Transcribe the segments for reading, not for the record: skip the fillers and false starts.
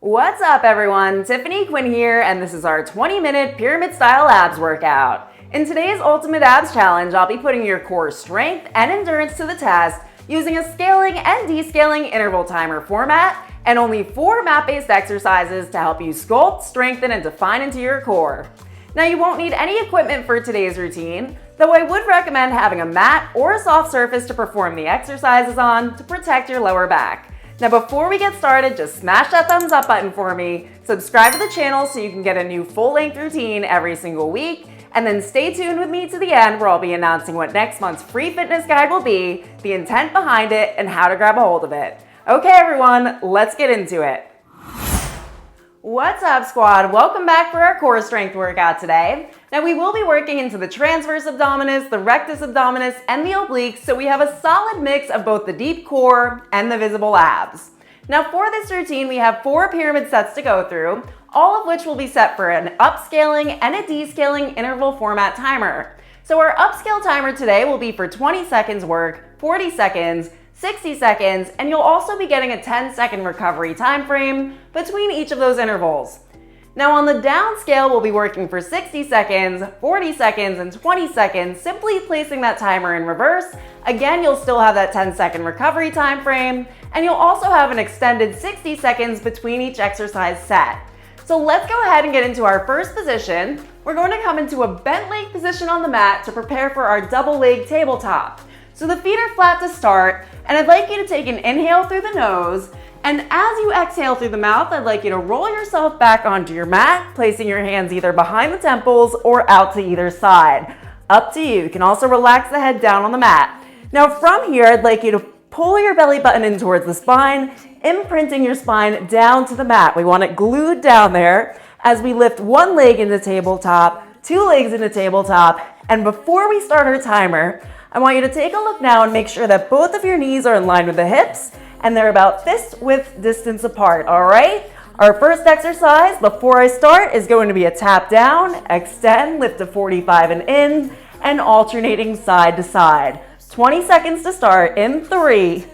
What's up everyone, Tiffany Quinn here, and this is our 20-minute pyramid style abs workout. In today's Ultimate Abs Challenge, I'll be putting your core strength and endurance to the test using a scaling and descaling interval timer format and only 4 mat-based exercises to help you sculpt, strengthen, and define into your core. Now you won't need any equipment for today's routine, though I would recommend having a mat or a soft surface to perform the exercises on to protect your lower back. Now before we get started, just smash that thumbs up button for me, subscribe to the channel so you can get a new full-length routine every single week, and then stay tuned with me to the end where I'll be announcing what next month's free fitness guide will be, the intent behind it, and how to grab a hold of it. Okay everyone, let's get into it. What's up squad? Welcome back for our core strength workout today. Now we will be working into the transverse abdominis, the rectus abdominis, and the obliques, so we have a solid mix of both the deep core and the visible abs. Now for this routine, we have 4 pyramid sets to go through, all of which will be set for an upscaling and a descaling interval format timer. So our upscale timer today will be for 20 seconds work, 40 seconds, 60 seconds, and you'll also be getting a 10-second recovery time frame between each of those intervals. Now on the down scale, we'll be working for 60 seconds, 40 seconds, and 20 seconds, simply placing that timer in reverse. Again, you'll still have that 10-second recovery time frame, and you'll also have an extended 60 seconds between each exercise set. So let's go ahead and get into our first position. We're going to come into a bent leg position on the mat to prepare for our double leg tabletop. So the feet are flat to start, and I'd like you to take an inhale through the nose, and as you exhale through the mouth, I'd like you to roll yourself back onto your mat, placing your hands either behind the temples or out to either side. Up to you. You can also relax the head down on the mat. Now from here, I'd like you to pull your belly button in towards the spine, imprinting your spine down to the mat. We want it glued down there as we lift one leg into tabletop, 2 legs into tabletop, and before we start our timer, I want you to take a look now and make sure that both of your knees are in line with the hips and they're about fist width distance apart, all right? Our first exercise before I start is going to be a tap down, extend, lift to 45 and in, and alternating side to side. 20 seconds to start in 3,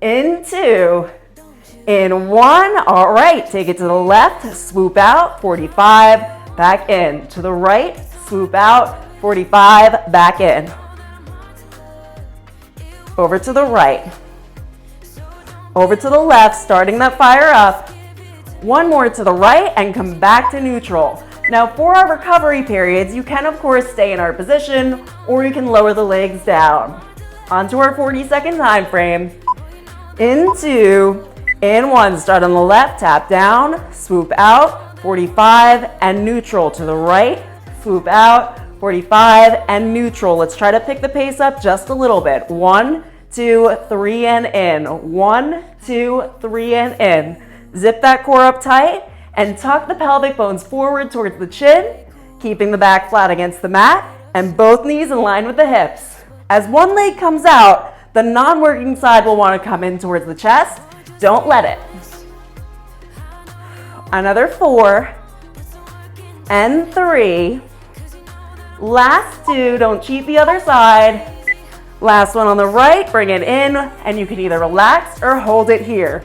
in 2, in 1. All right, take it to the left, swoop out, 45, back in. To the right, swoop out, 45, back in. Over to the right, over to the left, starting that fire up. One more to the right and come back to neutral. Now for our recovery periods, you can of course stay in our position or you can lower the legs down. Onto our 40-second time frame. In 2, in 1, start on the left, tap down, swoop out, 45 and neutral. To the right, swoop out, 45 and neutral. Let's try to pick the pace up just a little bit. 1, 2, 3 and in. 1, 2, 3 and in. Zip that core up tight and tuck the pelvic bones forward towards the chin, keeping the back flat against the mat and both knees in line with the hips. As one leg comes out, the non-working side will want to come in towards the chest. Don't let it. Another 4 and 3. Last 2, don't cheat the other side. Last one on the right, bring it in, and you can either relax or hold it here.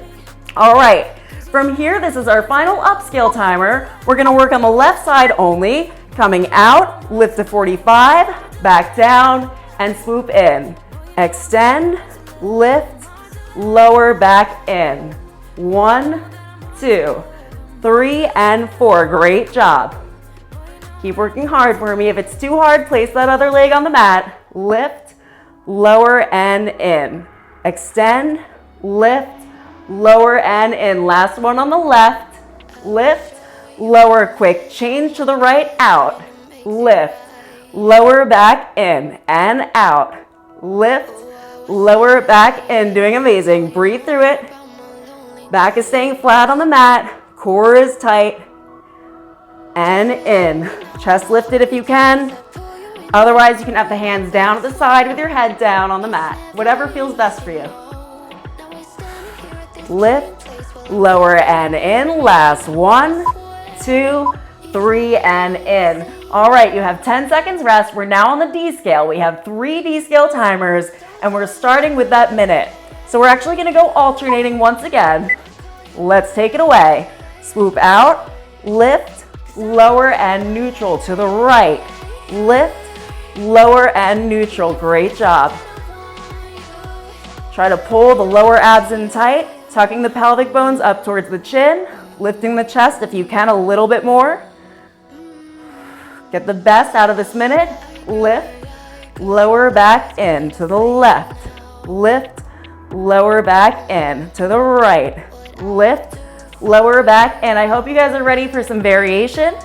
All right, from here, this is our final upscale timer. We're gonna work on the left side only. Coming out, lift to 45, back down, and swoop in. Extend, lift, lower, back in. 1, 2, 3, and 4. Great job. Keep working hard for me. If it's too hard, place that other leg on the mat. Lift, lower, and in. Extend, lift, lower, and in. Last one on the left. Lift, lower, quick change to the right, out. Lift, lower, back in, and out. Lift, lower, back in. Doing amazing. Breathe through it. Back is staying flat on the mat. Core is tight. And in. Chest lifted if you can. Otherwise, you can have the hands down at the side with your head down on the mat. Whatever feels best for you. Lift, lower, and in. Last 1, 2, 3, and in. All right, you have 10 seconds rest. We're now on the descale. We have 3 descale timers, and we're starting with that minute. So we're actually gonna go alternating once again. Let's take it away. Swoop out, lift, lower and neutral to the right. Lift, lower and neutral. Great job. Try to pull the lower abs in tight, tucking the pelvic bones up towards the chin, lifting the chest if you can a little bit more. Get the best out of this minute. Lift, lower back in to the left. Lift, lower back in to the right. Lift, lower back in. I hope you guys are ready for some variation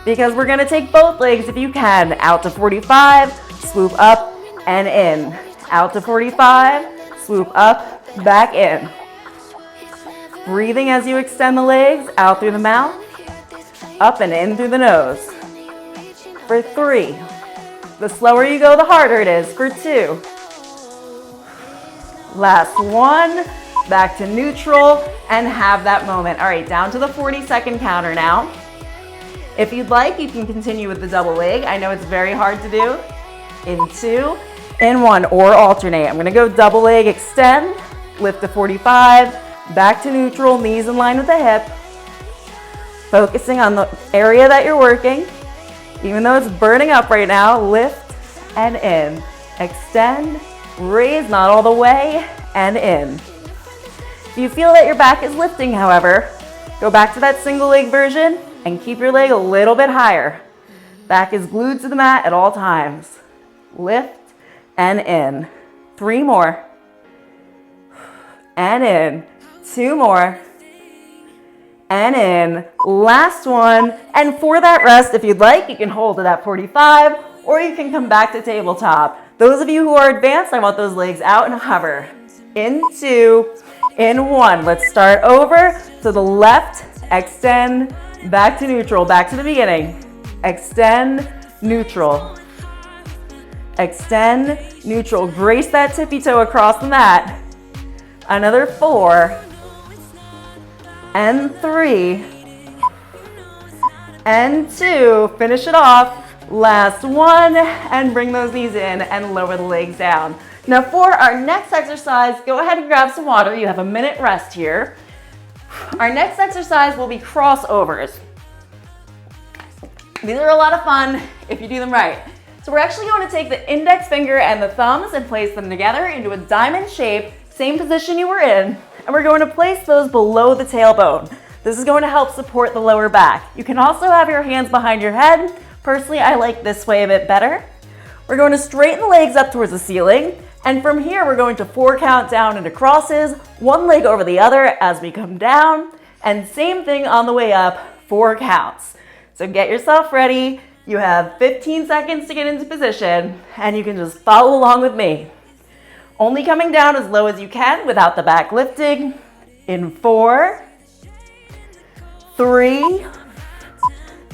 because we're gonna take both legs if you can. Out to 45, swoop up and in. Out to 45, swoop up, back in. Breathing as you extend the legs, out through the mouth, up and in through the nose. For 3. The slower you go, the harder it is. For 2. Last 1. Back to neutral and have that moment. All right, down to the 40-second counter now. If you'd like, you can continue with the double leg. I know it's very hard to do. In 2, in 1, or alternate. I'm gonna go double leg, extend, lift to 45, back to neutral, knees in line with the hip. Focusing on the area that you're working. Even though it's burning up right now, lift and in. Extend, raise, not all the way, and in. If you feel that your back is lifting, however, go back to that single leg version and keep your leg a little bit higher. Back is glued to the mat at all times. Lift and in. 3 more. And in. 2 more. And in. Last one. And for that rest, if you'd like, you can hold it at 45 or you can come back to tabletop. Those of you who are advanced, I want those legs out and hover. In 2, in 1. Let's start over to the left, extend, back to neutral, back to the beginning. Extend, neutral. Extend, neutral. Brace that tippy toe across the mat. Another 4. And 3. And 2. Finish it off. Last 1. And bring those knees in and lower the legs down. Now for our next exercise, go ahead and grab some water. You have a minute rest here. Our next exercise will be crossovers. These are a lot of fun if you do them right. So we're actually going to take the index finger and the thumbs and place them together into a diamond shape, same position you were in, and we're going to place those below the tailbone. This is going to help support the lower back. You can also have your hands behind your head. Personally, I like this way a bit better. We're going to straighten the legs up towards the ceiling, and from here we're going to 4 count down into crosses, 1 leg over the other as we come down, and same thing on the way up, 4 counts. So get yourself ready. You have 15 seconds to get into position, and you can just follow along with me. Only coming down as low as you can without the back lifting. In 4, 3,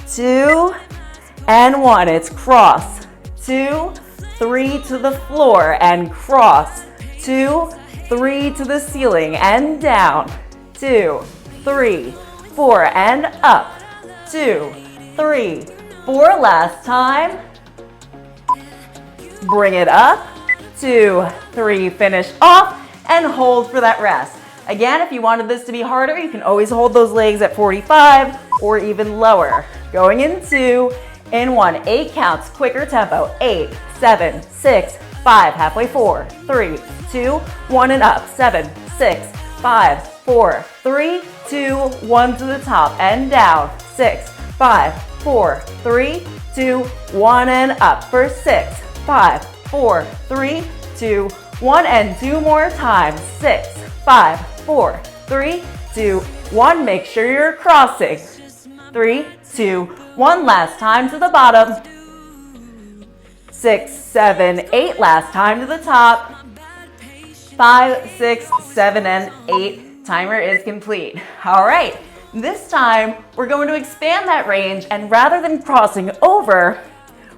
2, and 1. It's cross. 2, 3 to the floor and cross. 2, 3 to the ceiling and down. 2, 3, 4 and up. 2, 3, 4. Last time. Bring it up. 2, 3. Finish off and hold for that rest. Again, if you wanted this to be harder, you can always hold those legs at 45 or even lower. Going in 2, in 1. 8 counts, quicker tempo. 8, 7, 6, 5, halfway 4, 3, 2, 1 and up. 7, 6, 5, 4, 3, 2, 1 to the top and down. 6, 5, 4, 3, 2, 1 and up. For 6, 5, 4, 3, 2, 1 and 2 more times. 6, 5, 4, 3, 2, 1. Make sure you're crossing. 3, 2, 1. Last time to the bottom. 6, 7, 8. Last time to the top. 5, 6, 7, and 8. Timer is complete. All right. This time, we're going to expand that range, and rather than crossing over,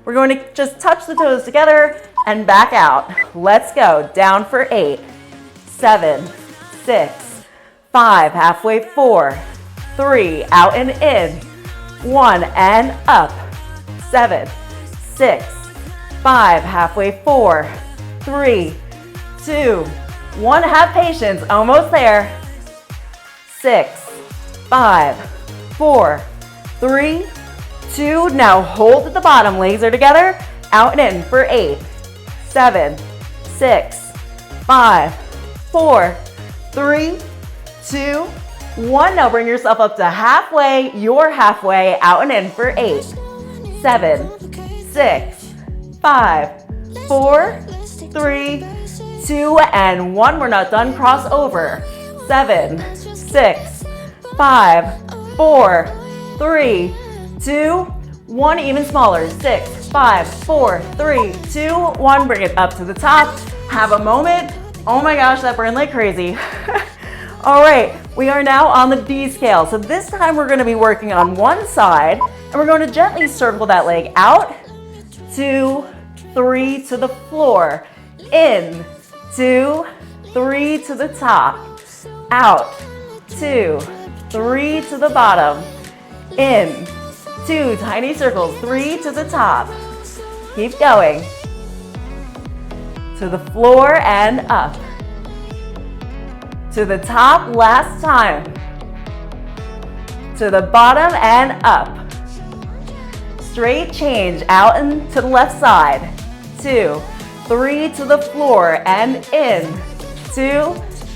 we're going to just touch the toes together and back out. Let's go. Down for 8, 7, 6, 5, halfway 4, 3, out and in, 1 and up, 7, 6, 5, halfway 4, 3, 2, 1. Have patience. Almost there. 6, 5, 4, 3, 2. Now hold at the bottom. Legs are together. Out and in for 8, 7, 6, 5, 4, 3, 2, 1. Now bring yourself up to halfway. You're halfway. Out and in for 8, 7, 6, 5, 4, 3, 2, and 1. We're not done. Cross over. 7, 6, 5, 4, 3, 2, 1. Even smaller. 6, 5, 4, 3, 2, 1. Bring it up to the top. Have a moment. Oh my gosh, that burned like crazy. All right, we are now on the descale. So this time we're going to be working on one side, and we're going to gently circle that leg out, 2, 3 to the floor, in, 2, 3 to the top, out, 2, 3 to the bottom, in, 2 tiny circles, 3 to the top. Keep going. To the floor and up. To the top, last time. To the bottom and up. Straight change, out and to the left side. 2, 3 to the floor and in. 2,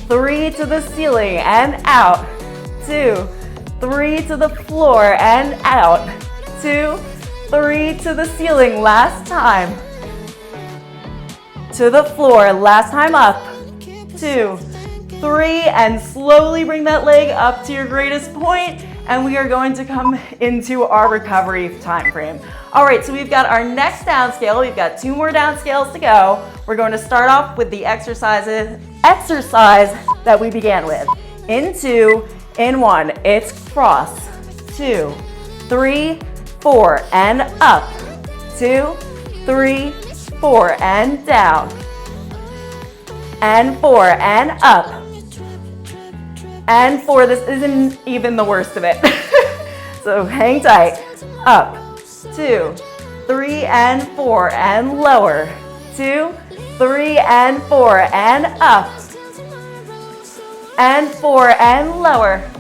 3 to the ceiling and out. 2, 3 to the floor and out. 2, 3 to the ceiling, last time. To the floor, last time up. 2, 3, and slowly bring that leg up to your greatest point, and we are going to come into our recovery time frame. All right, so we've got our next downscale. We've got 2 more downscales to go. We're going to start off with the exercise that we began with. In 2, in 1, it's cross. 2, 3, 4, and up. 2, 3, 4, and down. And 4, and up. And 4, this isn't even the worst of it. So hang tight. Up, 2, 3, and 4, and lower. 2, 3, and 4, and up. And 4, and lower.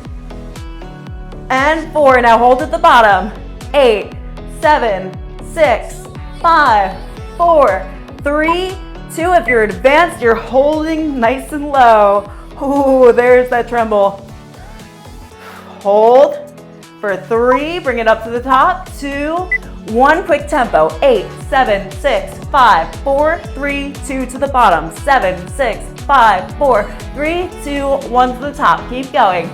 And 4, now hold at the bottom. 8, 7, 6, 5, 4, 3, 2. If you're advanced, you're holding nice and low. Ooh, there's that tremble. Hold for 3, bring it up to the top. 2, 1, quick tempo. 8, 7, 6, 5, 4, 3, 2 to the bottom. 7, 6, 5, 4, 3, 2, 1 to the top. Keep going.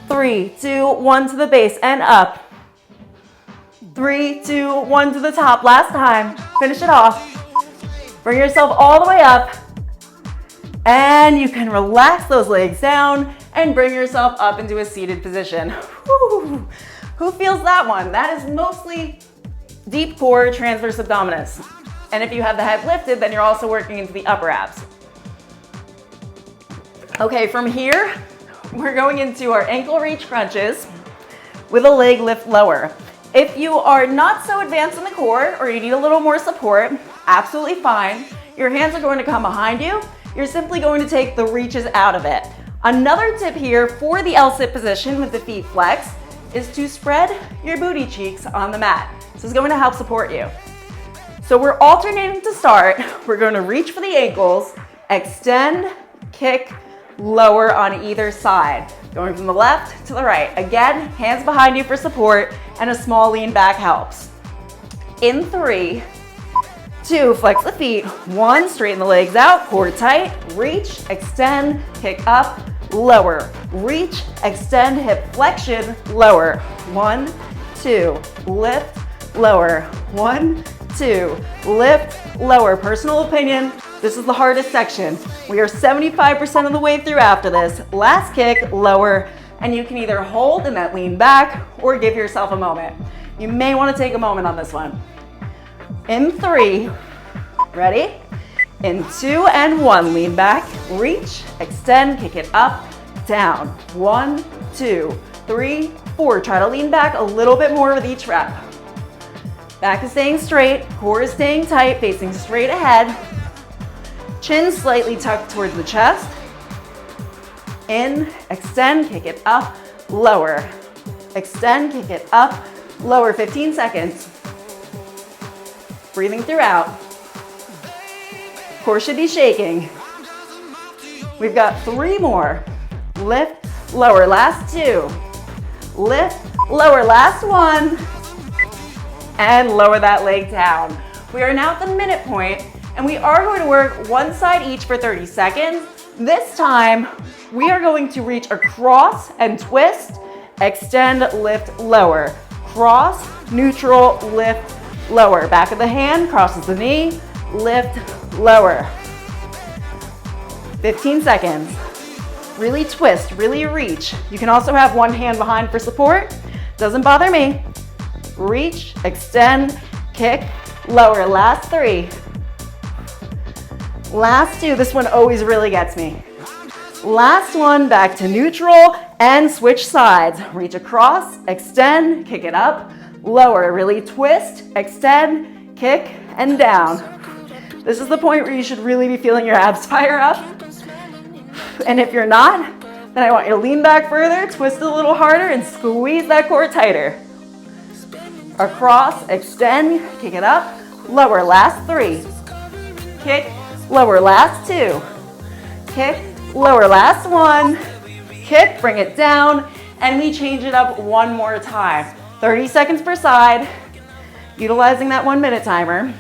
3, 2, 1 to the base and up. 3, 2, 1 to the top. Last time. Finish it off. Bring yourself all the way up. And you can relax those legs down and bring yourself up into a seated position. Whew. Who feels that one? That is mostly deep core transverse abdominis. And if you have the head lifted, then you're also working into the upper abs. Okay, from here, we're going into our ankle reach crunches with a leg lift lower. If you are not so advanced in the core or you need a little more support, absolutely fine. Your hands are going to come behind you. You're simply going to take the reaches out of it. Another tip here for the L-sit position with the feet flexed is to spread your booty cheeks on the mat. This is going to help support you. So we're alternating to start. We're going to reach for the ankles, extend, kick, lower on either side. Going from the left to the right. Again, hands behind you for support, and a small lean back helps. In 3, 2, flex the feet. 1, straighten the legs out, core tight, reach, extend, kick up, lower, reach, extend, hip flexion, lower. 1, 2, lift, lower. 1, 2, lift, lower. Personal opinion, this is the hardest section. We are 75% of the way through after this. Last kick, lower, and you can either hold in that lean back or give yourself a moment. You may want to take a moment on this one. In 3, ready? In 2 and 1, lean back, reach, extend, kick it up, down. 1, 2, 3, 4. Try to lean back a little bit more with each rep. Back is staying straight, core is staying tight, facing straight ahead. Chin slightly tucked towards the chest. In, extend, kick it up, lower. Extend, kick it up, lower, 15 seconds. Breathing throughout. Core should be shaking. We've got 3 more. Lift, lower, last 2. Lift, lower, last 1. And lower that leg down. We are now at the minute point, and we are going to work one side each for 30 seconds. This time, we are going to reach across and twist, extend, lift, lower. Cross, neutral, lift, lower. Back of the hand crosses the knee, lift, lower. 15 seconds. Really twist, really reach. You can also have one hand behind for support. Doesn't bother me. Reach, extend, kick, lower. Last 3. Last 2. This one always really gets me. Last one, back to neutral and switch sides. Reach across, extend, kick it up, lower. Really twist, extend, kick, and down. This is the point where you should really be feeling your abs fire up. And if you're not, then I want you to lean back further, twist a little harder, and squeeze that core tighter. Across, extend, kick it up, lower. Last 3. Kick, lower. Last 2. Kick, lower. Last 1. Kick, bring it down, and we change it up one more time. 30 seconds per side, utilizing that 1-minute timer.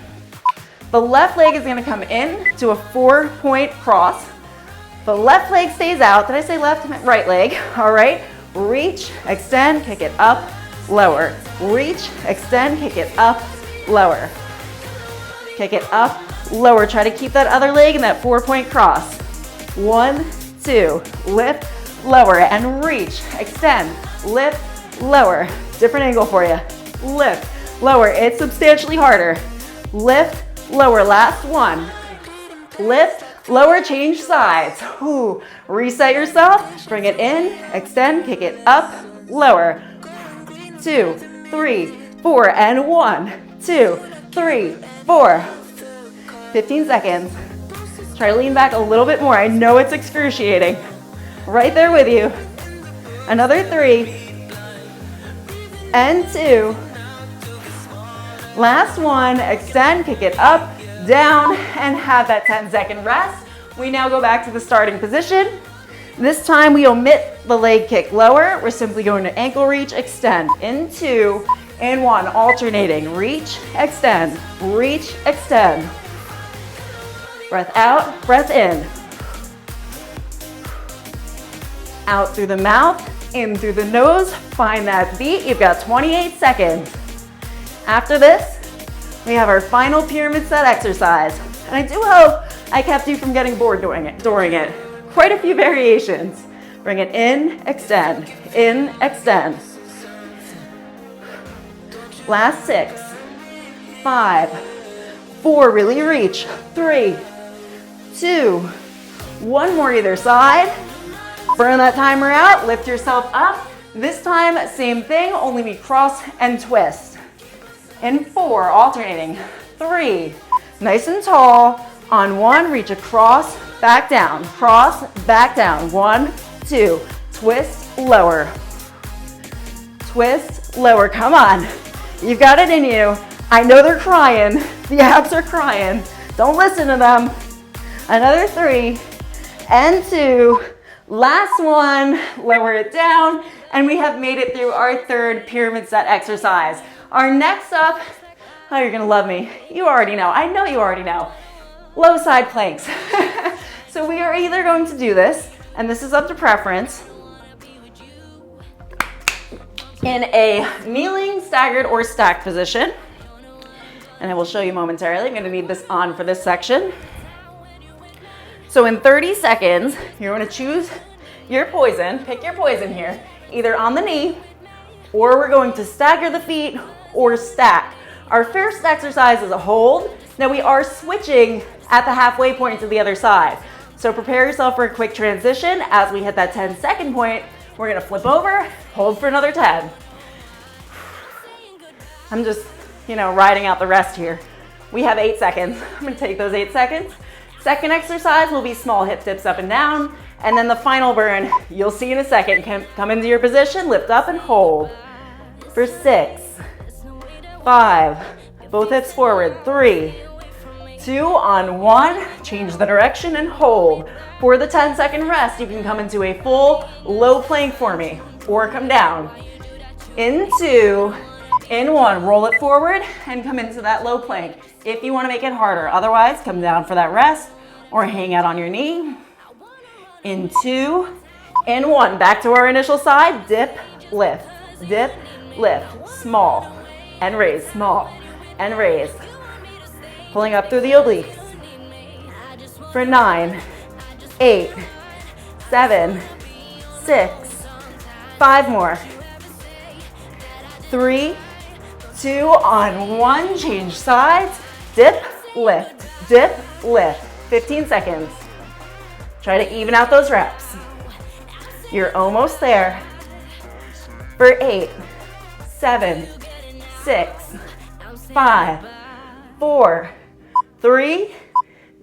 The left leg is gonna come in to a 4-point cross. The left leg stays out. Did I say left? I meant right leg. All right. Reach, extend, kick it up, lower. Reach, extend, kick it up, lower. Kick it up, lower. Try to keep that other leg in that 4-point cross. 1, 2, lift, lower, and reach, extend, lift, lower. Different angle for you. Lift, lower. It's substantially harder. Lift, lower. Last 1. Lift, lower, change sides. Ooh. Reset yourself. Bring it in, extend, kick it up, lower. 2, 3, 4, and 1, 2, 3, 4. 15 seconds. Try to lean back a little bit more. I know it's excruciating. Right there with you. Another 3 and 2. Last 1. Extend, kick it up, down, and have that 10-second rest. We now go back to the starting position. This time we omit the leg kick lower. We're simply going to ankle reach, extend. In 2 and 1, alternating. Reach, extend, reach, extend. Breath out, breath in. Out through the mouth, in through the nose. Find that beat. You've got 28 seconds. After this, we have our final pyramid set exercise. And I do hope I kept you from getting bored during it. Quite a few variations. Bring it in, extend, Last 6, 5, 4, really reach, 3, 2, 1 more either side. Burn that timer out, lift yourself up. This time, same thing, only we cross and twist. In 4, alternating, 3, nice and tall. On 1, reach across, back down, cross, back down. 1, 2, twist, lower. Twist, lower, come on. You've got it in you. I know they're crying. The abs are crying. Don't listen to them. Another 3 and 2. Last 1, lower it down, and we have made it through our 3rd pyramid set exercise. Our next up, oh, you're gonna love me. You already know, I know you already know. Low side planks. So we are either going to do this, and this is up to preference, in a kneeling, staggered, or stacked position. And I will show you momentarily. I'm gonna need this on for this section. So in 30 seconds, you're gonna choose your poison, pick your poison here, either on the knee, or we're going to stagger the feet or stack. Our first exercise is a hold. Now we are switching at the halfway point to the other side. So prepare yourself for a quick transition. As we hit that 10-second point, we're gonna flip over, hold for another 10. I'm just, riding out the rest here. We have 8 seconds. I'm gonna take those 8 seconds. Second exercise will be small hip dips up and down, And then the final burn, you'll see in a second. Come into your position, lift up and hold. For 6, 5, both hips forward, 3, 2, on 1, change the direction and hold. For the 10-second rest, you can come into a full low plank for me, or come down. In 2, in 1, roll it forward and come into that low plank if you want to make it harder. Otherwise, come down for that rest or hang out on your knee. In 2, in 1, back to our initial side, dip, lift, small, and raise, small, and raise. Pulling up through the obliques. For 9, 8, 7, 6, 5 more. 3, 2, on 1, change sides, dip, lift, 15 seconds. Try to even out those reps. You're almost there. For 8, 7, 6, 5, 4, 3,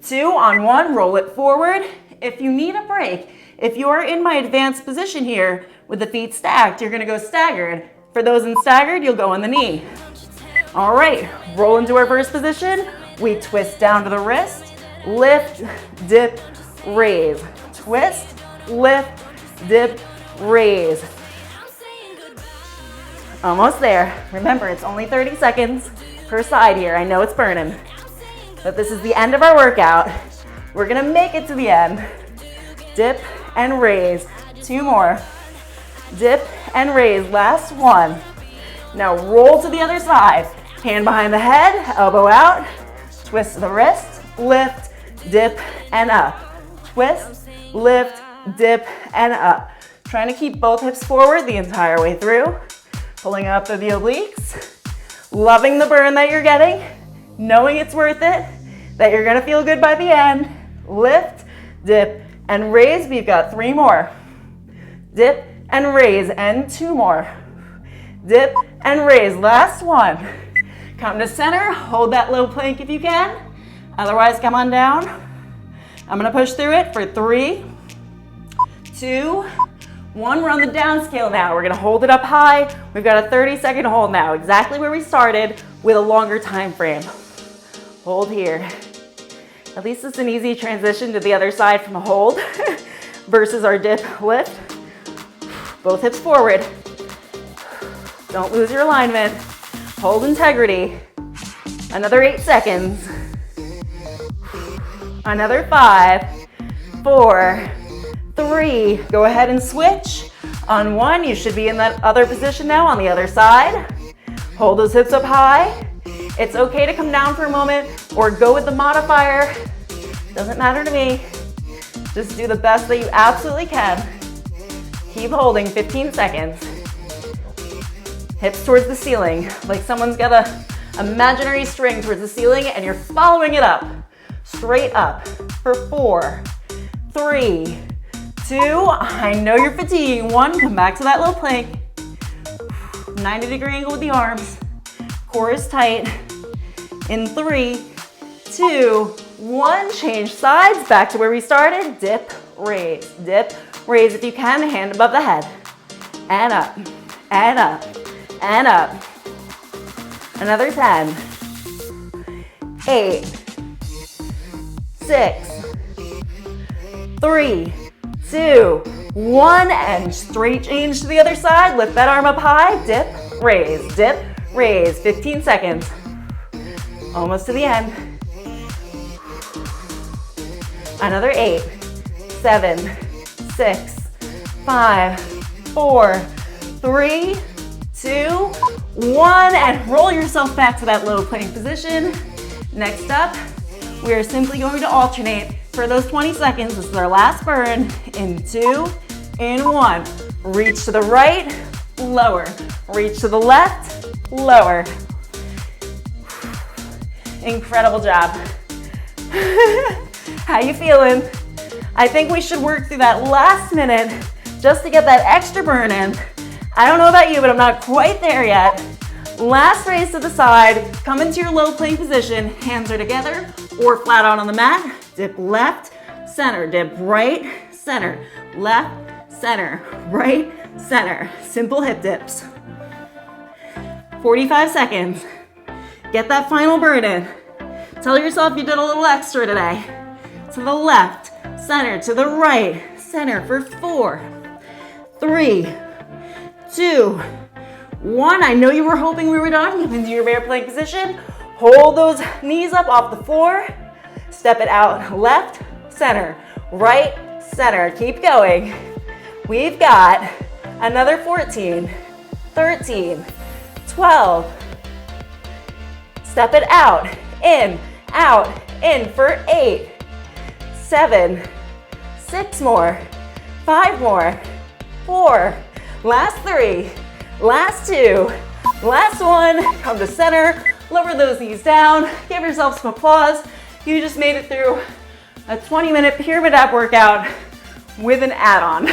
2, on 1, roll it forward. If you need a break, if you are in my advanced position here with the feet stacked, you're gonna go staggered. For those in staggered, you'll go on the knee. All right, roll into our first position. We twist down to the wrist, lift, dip, raise. Twist, lift, dip, raise. Almost there. Remember, it's only 30 seconds per side here. I know it's burning, but this is the end of our workout. We're gonna make it to the end. Dip and raise. 2 more. Dip and raise. Last 1. Now roll to the other side. Hand behind the head, elbow out. Twist the wrist, lift, dip, and up. Twist, lift, dip, and up. Trying to keep both hips forward the entire way through. Pulling up through the obliques. Loving the burn that you're getting. Knowing it's worth it. That you're gonna feel good by the end. Lift, dip, and raise. We've got 3 more. Dip and raise, and 2 more. Dip and raise. Last 1. Come to center. Hold that low plank if you can. Otherwise, come on down. I'm gonna push through it for 3, 2, 1. We're on the down scale now. We're gonna hold it up high. We've got a 30-second hold now, exactly where we started with a longer time frame. Hold here. At least it's an easy transition to the other side from a hold versus our dip lift. Both hips forward. Don't lose your alignment. Hold integrity. Another 8 seconds. Another 5, 4, 3. Go ahead and switch. On 1, you should be in that other position now on the other side. Hold those hips up high. It's okay to come down for a moment or go with the modifier. Doesn't matter to me. Just do the best that you absolutely can. Keep holding 15 seconds. Hips towards the ceiling, like someone's got a imaginary string towards the ceiling and you're following it up. Straight up for 4, 3, 2. I know you're fatiguing. 1, come back to that low plank. 90-degree angle with the arms. Core is tight. In 3, 2, 1. Change sides back to where we started. Dip, raise, dip, raise. If you can, hand above the head. And up, and up, and up. Another 10, 8, 6, 3, 2, 1, and straight change to the other side. Lift that arm up high, dip, raise, 15 seconds. Almost to the end. Another 8, 7, 6, 5, 4, 3, 2, 1, and roll yourself back to that low plank position. Next up, we are simply going to alternate for those 20 seconds. This is our last burn. In 2, in 1. Reach to the right, lower. Reach to the left, lower. Incredible job. How you feeling? I think we should work through that last minute just to get that extra burn in. I don't know about you, but I'm not quite there yet. Last raise to the side. Come into your low plank position. Hands are together or flat out on the mat. Dip left, center, dip right, center, left, center, right, center. Simple hip dips. 45 seconds. Get that final burn in. Tell yourself you did a little extra today. To the left, center, to the right, center for 4, 3, 2, 1. I know you were hoping we were done. Come into your bear plank position. Hold those knees up off the floor. Step it out, left, center, right, center. Keep going. We've got another 14, 13, 12. Step it out, in for 8, 7, 6 more, 5 more, 4, last 3, last 2, last 1. Come to center, lower those knees down, give yourself some applause. You just made it through a 20-minute pyramid ab workout with an add-on.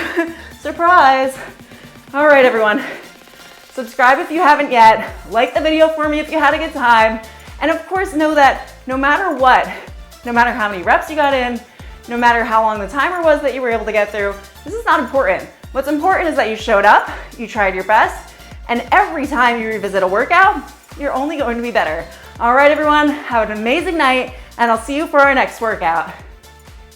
Surprise! All right, everyone. Subscribe if you haven't yet. Like the video for me if you had a good time. And of course, know that no matter what, no matter how many reps you got in, no matter how long the timer was that you were able to get through, this is not important. What's important is that you showed up, you tried your best, and every time you revisit a workout, you're only going to be better. All right, everyone, have an amazing night, and I'll see you for our next workout.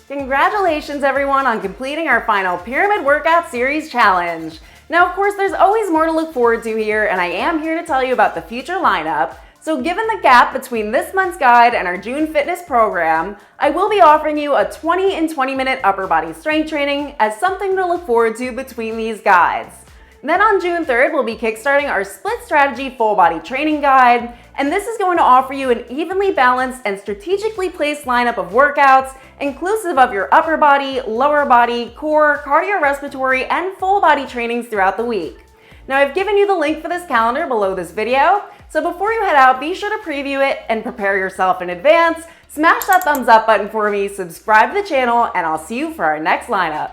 Congratulations, everyone, on completing our final Pyramid Workout Series challenge. Now, of course, there's always more to look forward to here, and I am here to tell you about the future lineup. So given the gap between this month's guide and our June fitness program, I will be offering you a 20 and 20-minute upper body strength training as something to look forward to between these guides. Then on June 3rd, we'll be kickstarting our split strategy full body training guide, and this is going to offer you an evenly balanced and strategically placed lineup of workouts, inclusive of your upper body, lower body, core, cardiorespiratory, and full body trainings throughout the week. Now, I've given you the link for this calendar below this video, so before you head out, be sure to preview it and prepare yourself in advance. Smash that thumbs up button for me, subscribe to the channel, and I'll see you for our next lineup.